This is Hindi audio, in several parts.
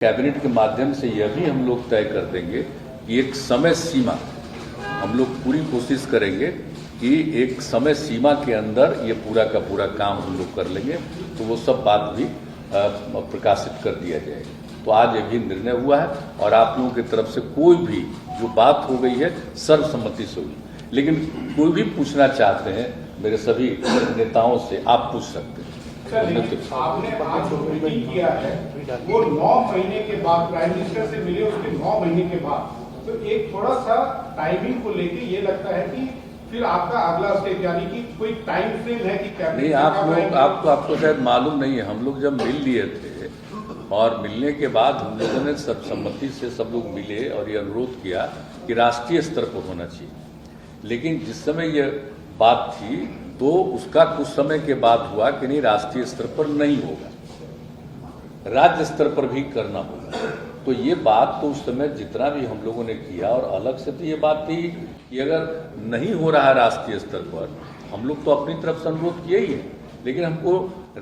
कैबिनेट के माध्यम से यह भी हम लोग तय कर देंगे कि एक समय सीमा, हम लोग पूरी कोशिश करेंगे कि एक समय सीमा के अंदर ये पूरा का पूरा काम हम लोग कर लेंगे, तो वो सब बात भी प्रकाशित कर दिया जाएगा। तो आज ये भी निर्णय हुआ है और आप लोगों की तरफ से कोई भी जो बात हो गई है सर्वसम्मति से हुई, लेकिन कोई भी पूछना चाहते हैं मेरे सभी नेताओं से आप पूछ सकते हैं। आपने आज मीटिंग किया है वो 9 महीने के बाद प्राइम मिनिस्टर से मिले, उसके 9 महीने के बाद, तो एक थोड़ा सा टाइमिंग को लेके ये लगता है कि फिर आपका अगला स्टेप, यानी कि कोई टाइम फ्रेम है कि नहीं, आपको शायद मालूम नहीं है। हम लोग जब मिल लिए थे और मिलने के बाद हम लोगों ने सर्वसम्मति से सब लोग मिले और ये अनुरोध किया कि राष्ट्रीय स्तर पर होना चाहिए, लेकिन जिस समय ये बात थी तो उसका कुछ समय के बाद हुआ कि नहीं, राष्ट्रीय स्तर पर नहीं होगा, राज्य स्तर पर भी करना होगा। तो ये बात तो उस समय जितना भी हम लोगों ने किया, और अलग से तो ये बात थी कि अगर नहीं हो रहा राष्ट्रीय स्तर पर, हम लोग तो अपनी तरफ से अनुरोध किए ही है, लेकिन हमको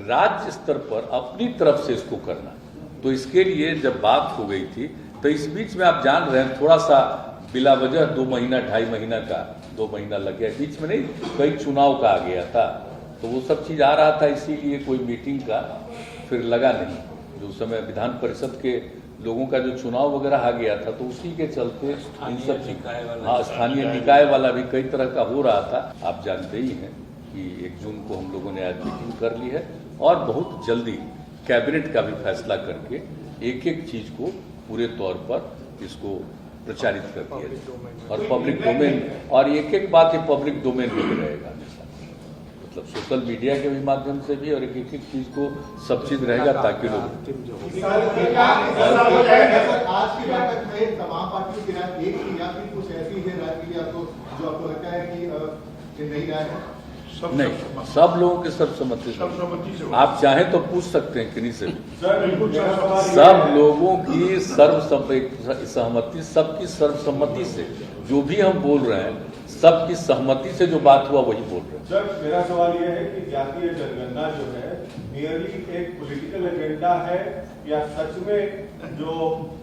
राज्य स्तर पर अपनी तरफ से इसको करना। तो इसके लिए जब बात हो गई थी तो इस बीच में आप जान रहे हैं थोड़ा सा बिला वजह 2 महीना 2.5 महीना का 2 महीना लग गया, बीच में नहीं कई चुनाव का आ गया था, तो वो सब चीज आ रहा था, इसीलिए कोई मीटिंग का फिर लगा नहीं। जो उस समय विधान परिषद के लोगों का जो चुनाव वगैरह आ गया था, तो उसी के चलते इन सब चीज, हाँ, स्थानीय निकाय वाला भी कई तरह का हो रहा था। आप जानते ही हैं कि 1 जून को हम लोगों ने आज मीटिंग कर ली है और बहुत जल्दी कैबिनेट का भी फैसला करके एक एक चीज को पूरे तौर पर इसको प्रचारित कर दिया और पब्लिक डोमेन, और एक एक बात ये पब्लिक डोमेन में रहेगा, मतलब सोशल मीडिया के भी माध्यम से भी, और एक एक चीज को सब चीज रहेगा ताकि लोग। आज की बैठक में तमाम पार्टियों की राय एक ही या फिर कुछ ऐसी है राय की आपको जो आपको लगता है कि नहीं राय है? नहीं, सब लोगों की सर्वसम्मति से। आप चाहें तो पूछ सकते हैं किन्हीं से भी। सब लोगों की सहमति, सबकी सर्वसम्मति से जो भी हम बोल रहे हैं, सबकी सहमति से जो बात हुआ वही बोल रहे हैं। सर, मेरा सवाल यह है कि जातीय जनगणना जो है नियरली एक पॉलिटिकल एजेंडा है या सच में जो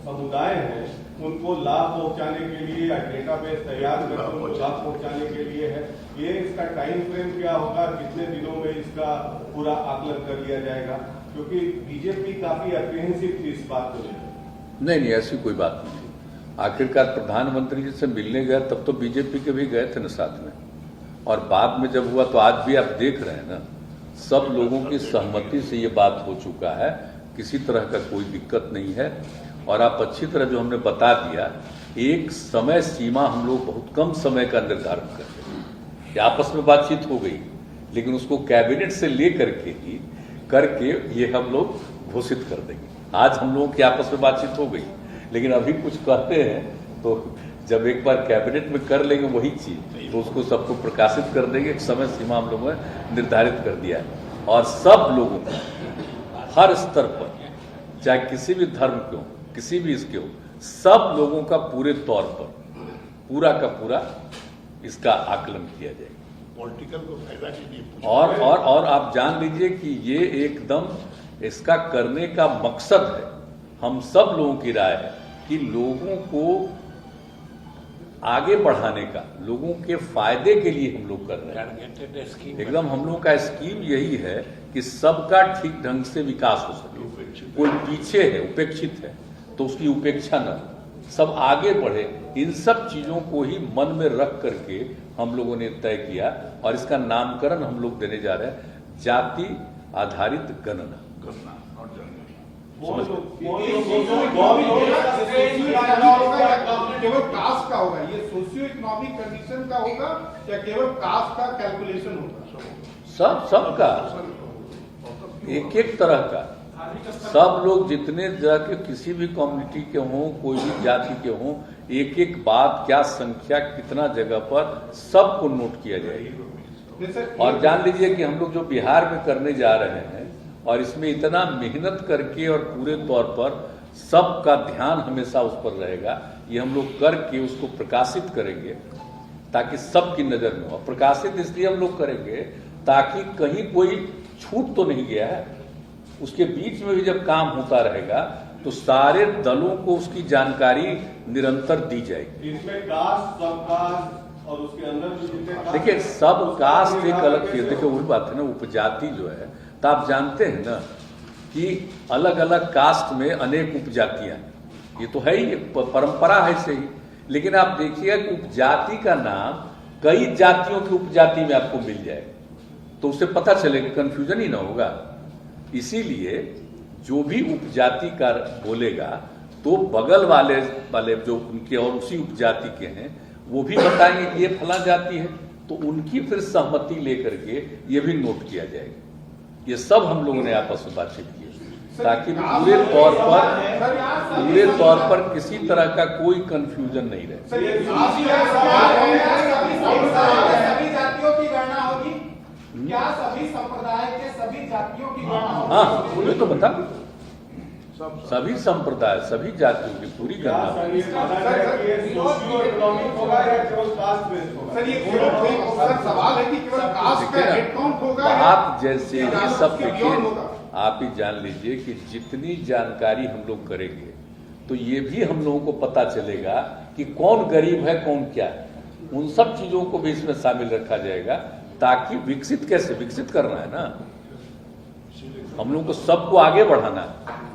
समुदाय है उनको लाभ पहुंचाने के लिए या डेटाबेस तैयार करके उनको लाभ पहुंचाने के लिए है? ये इसका टाइम फ्रेम क्या होगा, कितने दिनों में इसका पूरा आकलन कर लिया जाएगा? क्योंकि बीजेपी काफी अप्रीहेंसिव थी इस बात को लेकर। नहीं, ऐसी कोई बात नहीं। आखिरकार प्रधानमंत्री जी से मिलने गए तब तो बीजेपी के भी गए थे न साथ में, और बाद में जब हुआ तो आज भी आप देख रहे हैं ना, सब लोगों की सहमति से ये बात हो चुका है, किसी तरह का कोई दिक्कत नहीं है। और आप अच्छी तरह जो हमने बता दिया, एक समय सीमा हम लोग बहुत कम समय का निर्धारण करते हैं कि आपस में बातचीत हो गई, लेकिन उसको कैबिनेट से ले करके ये हम लोग घोषित कर देंगे। आज हम लोगों की आपस में बातचीत हो गई, लेकिन अभी कुछ कहते हैं तो जब एक बार कैबिनेट में कर लेंगे वही चीज, तो उसको सबको प्रकाशित कर देंगे। एक समय सीमा हम लोगों ने निर्धारित कर दिया है और सब लोगों को हर स्तर पर, चाहे किसी भी धर्म के हो, किसी भी इसके हो, सब लोगों का पूरे तौर पर पूरा का पूरा इसका आकलन किया जाएगा। पॉलिटिकल को फायदा के लिए और आप जान लीजिए कि ये एकदम इसका करने का मकसद है, हम सब लोगों की राय है कि लोगों को आगे बढ़ाने का, लोगों के फायदे के लिए हम लोग कर रहे हैं। एकदम हम लोगों का स्कीम यही है कि सबका ठीक ढंग से विकास हो सके। कोई पीछे है, उपेक्षित है, तो उसकी उपेक्षा न, सब आगे बढ़े। इन सब चीजों को ही मन में रख करके हम लोगों ने तय किया, और इसका नामकरण हम लोग देने जा रहे हैं जाति आधारित गणना। केवल कास्ट का होगा, ये सोशियो इकोनॉमिक कंडीशन का होगा या केवल कास्ट का कैलकुलेशन होगा? सबका एक एक तरह का, सब लोग जितने तरह के किसी भी कम्युनिटी के हों, कोई भी जाति के हों, एक एक बात, क्या संख्या, कितना जगह पर, सबको नोट किया जाएगा। और जान लीजिए कि हम लोग जो बिहार में करने जा रहे हैं, और इसमें इतना मेहनत करके और पूरे तौर पर सबका ध्यान हमेशा उस पर रहेगा, ये हम लोग करके उसको प्रकाशित करेंगे ताकि सबकी नजर में हो। प्रकाशित इसलिए हम लोग करेंगे ताकि कहीं कोई छूट तो नहीं गया है, उसके बीच में भी जब काम होता रहेगा तो सारे दलों को उसकी जानकारी निरंतर दी जाएगी। इसमें कास्ट, सब कास्ट और उसके अंदर जो जितने कास्ट- देखिए सब कास्ट एक अलग चीज, देखिए वही बात है ना, उपजाति जो है तो आप जानते हैं ना कि अलग अलग कास्ट में अनेक उपजातियां, ये तो है ही, परंपरा है सही। लेकिन आप देखिए कि उपजाति का नाम कई जातियों की उपजाति में आपको मिल जाएगा, तो उससे पता चलेगा, कंफ्यूजन ही ना होगा। इसीलिए जो भी उपजाति का बोलेगा तो बगल वाले जो उनके और उसी उपजाति के हैं वो भी बताएंगे कि ये फला जाति है, तो उनकी फिर सहमति लेकर के ये भी नोट किया जाएगा। ये सब हम लोगों ने आपस में बातचीत की ताकि पूरे तौर पर किसी तरह का कोई कंफ्यूजन नहीं रहे। सभी जातियों की गणना होगी क्या? सभी संप्रदाय के सभी जातियों की गणना होगी? हाँ, ये तो बता, सभी संप्रदाय सभी जातियों की पूरी क्या गणना। सर ये माना जाए कि ये सोशियो इकोनॉमिक होगा या केवल कास्ट बेस्ड होगा? सर ये केवल सवाल है कि केवल कास्ट का हेड काउंट होगा या आप जैसे ही सब बियॉन्ड देखिए, होगा? आप ही जान लीजिए कि जितनी जानकारी हम लोग करेंगे तो ये भी हम लोगों को पता चलेगा कि कौन गरीब है कौन क्या है, उन सब चीजों को भी इसमें शामिल रखा जाएगा ताकि विकसित करना है ना, हम लोग को सबको आगे बढ़ाना है,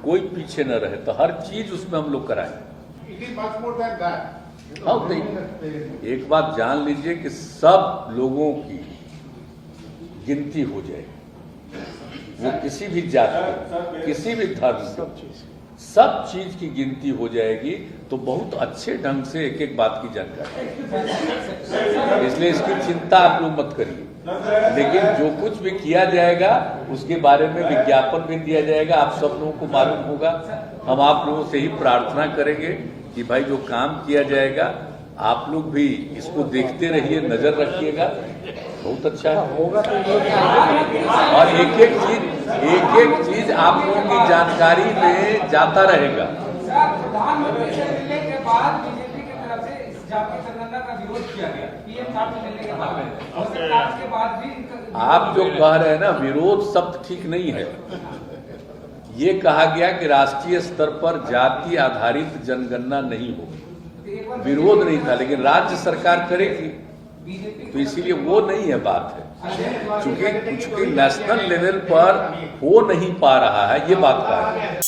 कोई पीछे न रहे, तो हर चीज उसमें हम लोग कराएंगे। It is much more than that. हाँ, तो एक बात जान लीजिए कि सब लोगों की गिनती हो जाएगी, वो किसी भी जाति, किसी भी धर्म, सब चीज की गिनती हो जाएगी, तो बहुत अच्छे ढंग से एक एक बात की जानकारी, इसलिए इसकी चिंता आप लोग मत करिए। लेकिन जो कुछ भी किया जाएगा उसके बारे में विज्ञापन भी दिया जाएगा, आप सब लोगों को मालूम होगा। हम आप लोगों से ही प्रार्थना करेंगे कि भाई जो काम किया जाएगा आप लोग भी इसको देखते रहिए, नजर रखिएगा, बहुत अच्छा होगा। और एक एक चीज आप लोगों की जानकारी में जाता रहेगा। प्रधानमंत्री से मिलने के बाद बीजेपी की तरफ से इस जाति जनगणना का विरोध किया गया, पीएम साहब से मिलने के बाद, और सरकार के बाद भी आप जो कह रहे हैं ना विरोध शब्द ठीक नहीं है, ये कहा गया कि राष्ट्रीय स्तर पर जाति आधारित जनगणना नहीं होगी, विरोध नहीं था, लेकिन राज्य सरकार करेगी, तो इसीलिए वो नहीं है बात है, चूंकि नेशनल लेवल पर हो नहीं पा रहा है, ये बात कहा है।